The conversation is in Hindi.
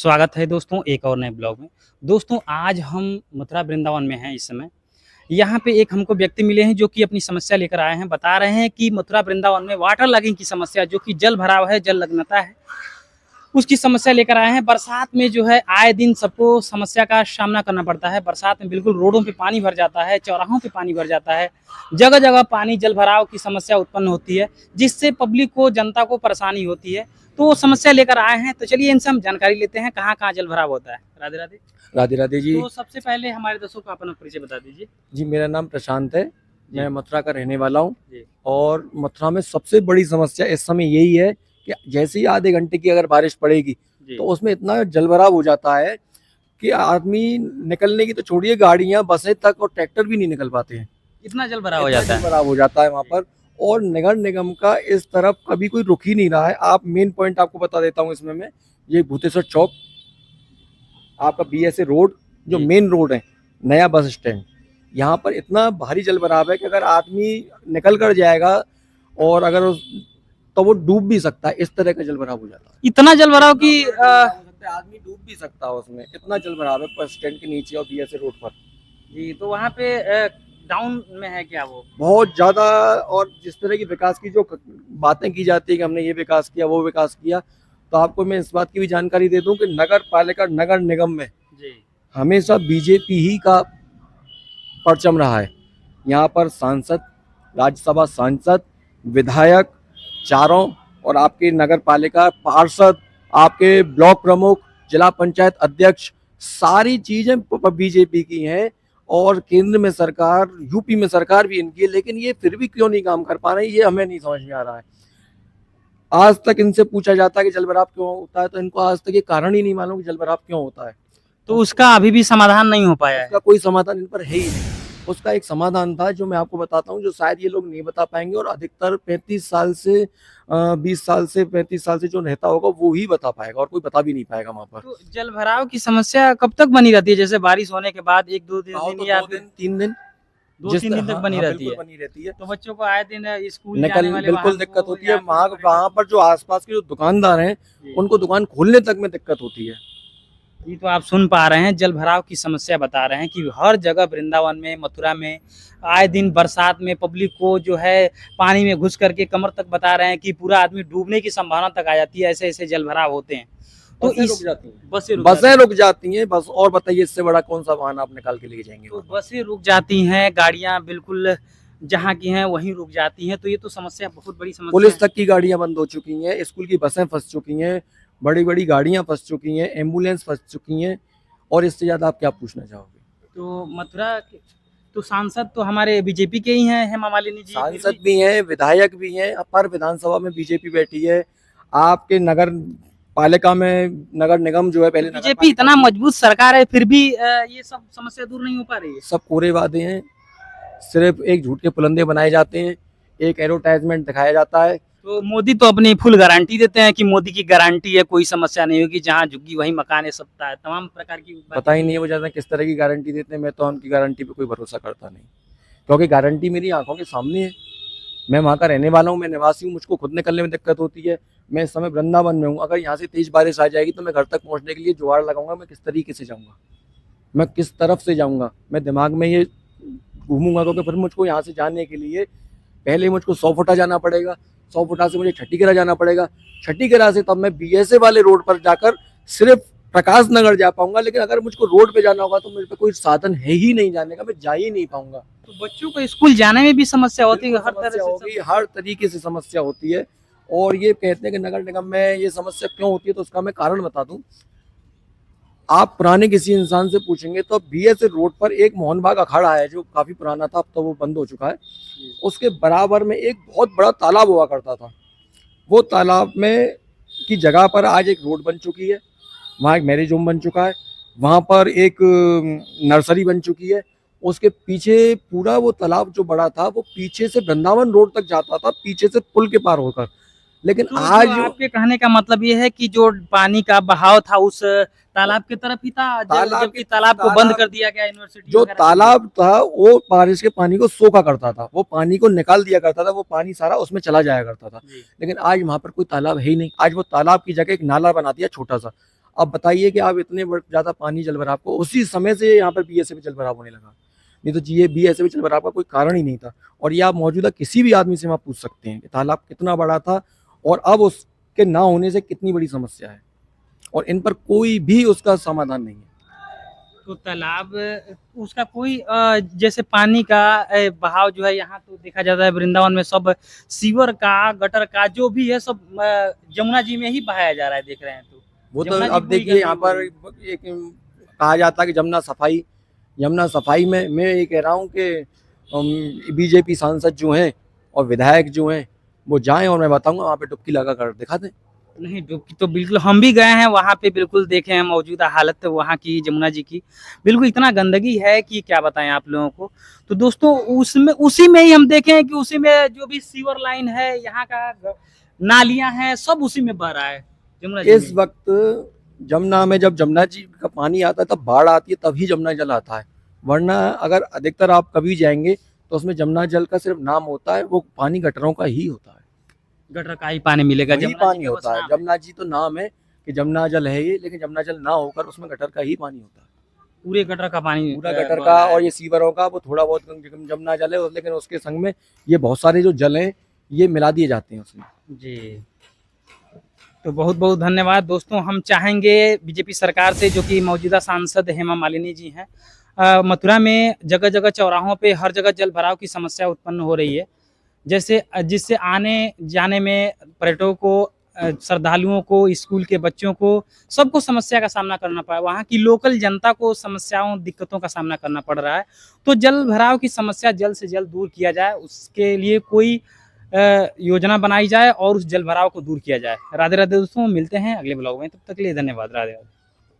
स्वागत है दोस्तों एक और नए ब्लॉग में। दोस्तों आज हम मथुरा वृंदावन में हैं इस समय। यहाँ पे एक हमको व्यक्ति मिले हैं जो कि अपनी समस्या लेकर आए हैं। बता रहे हैं कि मथुरा वृंदावन में वाटर लॉगिंग की समस्या जो कि जल भराव है, जल लग्नता है, उसकी समस्या लेकर आए हैं। बरसात में जो है आए दिन सबको समस्या का सामना करना पड़ता है। बरसात में बिल्कुल रोडों पे पानी भर जाता है, चौराहों पे पानी भर जाता है, जगह जगह पानी जल भराव की समस्या उत्पन्न होती है, जिससे पब्लिक को, जनता को परेशानी होती है। तो वो समस्या लेकर आए हैं। तो चलिए इनसे हम जानकारी लेते हैं कहाँ कहाँ जल भराव होता है। राधे राधे। राधे राधे जी। तो सबसे पहले हमारे दर्शकों को अपना परिचय बता दीजिए। जी मेरा नाम प्रशांत है, मैं मथुरा का रहने वाला हूँ। जी। और मथुरा में सबसे बड़ी समस्या इस समय यही है कि जैसे ही आधे घंटे की अगर बारिश पड़ेगी तो उसमें इतना जलभराव हो जाता है कि आदमी निकलने की तो छोड़िए, गाड़ियां, बसें तक और ट्रैक्टर भी नहीं निकल पाते हैं। इतना जल भराव हो जाता है। जलभराव हो जाता है वहाँ पर। और नगर निगम का इस तरफ कभी कोई रुक ही नहीं रहा है। आप मेन पॉइंट आपको बता देता हूँ इसमें मैं, ये भूतेश्वर चौक, आपका BSA रोड जो मेन रोड है, नया बस स्टैंड, यहाँ पर इतना भारी जल भराव है कि अगर आदमी निकल कर जाएगा और अगर तो वो डूब भी सकता है। इस तरह का जल भराव हो जाता है। इतना जल भराव की आदमी डूब भी सकता है उसमें, इतना जल भराव है बस स्टैंड के नीचे और BSA रोड पर। जी, तो वहाँ पे डाउन में है क्या वो? बहुत ज्यादा। और जिस तरह की विकास की जो बातें की जाती है कि हमने ये विकास किया, वो विकास किया, तो आपको मैं इस बात की भी जानकारी दे दूं कि नगर पालिका, नगर निगम में जी हमेशा BJP ही का परचम रहा है। यहाँ पर सांसद, राज्यसभा सांसद, विधायक चारों, और आपके नगर पालिका पार्षद, आपके ब्लॉक प्रमुख, जिला पंचायत अध्यक्ष, सारी चीजें BJP की हैं। और केंद्र में सरकार, यूपी में सरकार भी इनकी है, लेकिन ये फिर भी क्यों नहीं काम कर पा रहे हैं, ये हमें नहीं समझ में आ रहा है। आज तक इनसे पूछा जाता है कि जलभराव क्यों होता है, तो इनको आज तक ये कारण ही नहीं मालूम कि जलभराव क्यों होता है। तो उसका अभी भी समाधान नहीं हो पाया है। उसका कोई समाधान इन पर है ही नहीं। उसका एक समाधान था जो मैं आपको बताता हूँ, जो शायद ये लोग नहीं बता पाएंगे, और अधिकतर 35 साल से 20 साल से 35 साल से जो नेता होगा वो ही बता पाएगा, और कोई बता भी नहीं पाएगा वहाँ पर। तो जल भराव की समस्या कब तक बनी रहती है? जैसे बारिश होने के बाद 1-2 दिन या 2-3 दिन, 2-3 दिन तक बनी रहती है। बनी रहती है। तो बच्चों को आए दिन स्कूल निकल जाने वाले बिल्कुल दिक्कत होती है। वहाँ पर जो आसपास के जो दुकानदार हैं उनको दुकान खोलने तक में दिक्कत होती है। ये तो आप सुन पा रहे हैं, जल भराव की समस्या बता रहे हैं कि हर जगह वृंदावन में, मथुरा में आए दिन बरसात में पब्लिक को जो है पानी में घुस करके कमर तक, बता रहे हैं कि पूरा आदमी डूबने की संभावना तक आ जाती है। ऐसे ऐसे जल भराव होते हैं। तो बसें रुक जाती हैं, बसें रुक जाती हैं बस। और बताइए इससे बड़ा कौन सा वाहन आप निकाल के लेके जाएंगे? तो बसें रुक जाती हैं, गाड़ियां बिल्कुल जहाँ की हैं वहीं रुक जाती हैं। तो ये तो समस्या, बहुत बड़ी समस्या। पुलिस तक की गाड़ियां बंद हो चुकी हैं, स्कूल की बसें फंस चुकी हैं, बड़ी बड़ी गाड़ियां फंस चुकी हैं, एम्बुलेंस फंस चुकी हैं। और इससे ज्यादा आप क्या पूछना चाहोगे? तो मथुरा तो सांसद तो हमारे BJP के ही हैं, हेमा मालिनी जी। सांसद भी हैं, विधायक भी हैं, पर विधानसभा में BJP बैठी है। आपके नगर पालिका में, नगर निगम जो है, पहले BJP इतना मजबूत सरकार है, फिर भी ये सब समस्या दूर नहीं हो पा रही है। सब कोरे वादे हैं, सिर्फ एक झूठ के पुलंदे बनाए जाते हैं, एक एडवर्टाइजमेंट दिखाया जाता है। तो मोदी तो अपनी फुल गारंटी देते हैं कि मोदी की गारंटी है, कोई समस्या नहीं होगी, जहाँ झुग्गी वहीं मकान है, सबता है, तमाम प्रकार की। पता ही नहीं है वो ज्यादा किस तरह की गारंटी देते हैं। मैं तो उनकी गारंटी पे कोई भरोसा करता नहीं, क्योंकि गारंटी मेरी आंखों के सामने है। मैं वहाँ का रहने वाला हूँ, मैं निवासी हूँ, मुझको खुद निकलने में दिक्कत होती है। मैं इस समय वृंदावन में हूँ, अगर यहाँ से तेज बारिश आ जाएगी तो मैं घर तक पहुँचने के लिए जुगाड़ लगाऊंगा। मैं किस तरीके से जाऊँगा, मैं किस तरफ से जाऊँगा, मैं दिमाग में ये घूमूंगा, क्योंकि फिर मुझको यहाँ से जाने के लिए पहले मुझको 100 फुटा जाना पड़ेगा, 100 फुटा से मुझे छठीगढ़ जाना पड़ेगा, छठीगढ़ से तब मैं BSA वाले रोड पर जाकर सिर्फ प्रकाश नगर जा पाऊंगा। लेकिन अगर मुझको रोड पे जाना होगा तो मेरे पे कोई साधन है ही नहीं जाने का, मैं जा ही नहीं पाऊंगा। तो बच्चों को स्कूल जाने में भी समस्या होती है, हर तरह से हर तरीके से समस्या होती है। और ये कहते हैं कि नगर निगम में ये समस्या क्यों होती है, तो उसका मैं कारण बता दूं। आप पुराने किसी इंसान से पूछेंगे तो BSA रोड पर एक मोहन बाग अखाड़ा है जो काफी पुराना था, अब तो वो बंद हो चुका है। उसके बराबर में एक बहुत बड़ा तालाब हुआ करता था। वो तालाब में की जगह पर आज एक रोड बन चुकी है, वहाँ एक मैरिज होम बन चुका है, वहाँ पर एक नर्सरी बन चुकी है। उसके पीछे पूरा वो तालाब जो बड़ा था वो पीछे से वृंदावन रोड तक जाता था, पीछे से पुल के पार होकर। लेकिन तो आज आपके कहने का मतलब ये है कि जो पानी का बहाव था उस तालाब की तरफ ही था, जबकि तालाब को बंद कर दिया गया यूनिवर्सिटी। जो तालाब था वो बारिश के पानी को सोखा करता था, वो पानी को निकाल दिया करता था, वो पानी सारा उसमें चला जाया करता था। लेकिन आज वहां पर कोई तालाब है ही नहीं। आज वो तालाब की जगह एक नाला बना दिया छोटा सा। अब बताइए कि आप इतने ज़्यादा पानी जल भराव को उसी समय से यहाँ पर बीएसएफ जल भराव होने लगा, नहीं तो ये बीएसएफ जल भराव का कोई कारण ही नहीं था। और ये आप मौजूदा किसी भी आदमी से आप पूछ सकते हैं कि तालाब कितना बड़ा था और अब उसके ना होने से कितनी बड़ी समस्या है, और इन पर कोई भी उसका समाधान नहीं है। तो तालाब उसका कोई जैसे पानी का बहाव जो है यहाँ तो देखा जाता है वृंदावन में सब सीवर का गटर का जो भी है सब जमुना जी में ही बहाया जा रहा है, देख रहे हैं। तो वो तो जमुना जी अब पूरी देखिए यहाँ गंदी हो पर रही है। एक कहा जाता है कि यमुना सफाई में मैं ये कह रहा हूँ कि बीजेपी सांसद जो हैं और विधायक जो हैं वो जाएं और मैं बताऊंगा वहाँ पे डुबकी लगा कर दिखा दें। नहीं, डुबकी तो बिल्कुल हम भी गए हैं वहाँ पे, बिल्कुल देखे हैं मौजूदा हालत वहाँ की जमुना जी की। बिल्कुल इतना गंदगी है कि क्या बताएं आप लोगों को। तो दोस्तों उसमें उसी में ही हम देखे हैं कि उसी में जो भी सीवर लाइन है यहाँ का नालियां हैं सब उसी में बह रहा है जमुना जी इस में। वक्त जमुना में जब जमुना जी का पानी आता है तब बाढ़ आती है, तभी जमुना जल आता है, वरना अगर अधिकतर आप कभी जाएंगे तो उसमें जमुना जल का सिर्फ नाम होता है, वो पानी गटरों का ही होता है, गटर का ही पानी मिलेगा, वही जमुना जी पानी का बस होता है। नाम है। जमुना जी तो नाम है कि जमुना जल है ये, लेकिन जमुना जल ना होकर उसमें गटर का ही पानी होता है, पूरे गटर का पानी पूरा गटर बह का। रहा है। और ये सीवरों का वो थोड़ा बहुत जमुना जल है, लेकिन उसके संग में ये बहुत सारे जो जल हैं ये मिला दिए जाते हैं उसमें। जी, तो बहुत बहुत धन्यवाद दोस्तों। हम चाहेंगे बीजेपी सरकार से, जो कि मौजूदा सांसद हेमा मालिनी जी हैं, मथुरा में जगह जगह चौराहों पे हर जगह जल भराव की समस्या उत्पन्न हो रही है, जैसे जिससे आने जाने में पर्यटकों को, श्रद्धालुओं को, स्कूल के बच्चों को, सबको समस्या का सामना करना पड़ा। वहाँ की लोकल जनता को समस्याओं दिक्कतों का सामना करना पड़ रहा है। तो जल भराव की समस्या जल्द से जल्द दूर किया जाए, उसके लिए कोई योजना बनाई जाए और उस जल भराव को दूर किया जाए। राधे राधे दोस्तों, मिलते हैं अगले ब्लॉग में, तब तक के लिए धन्यवाद। राधे राधे।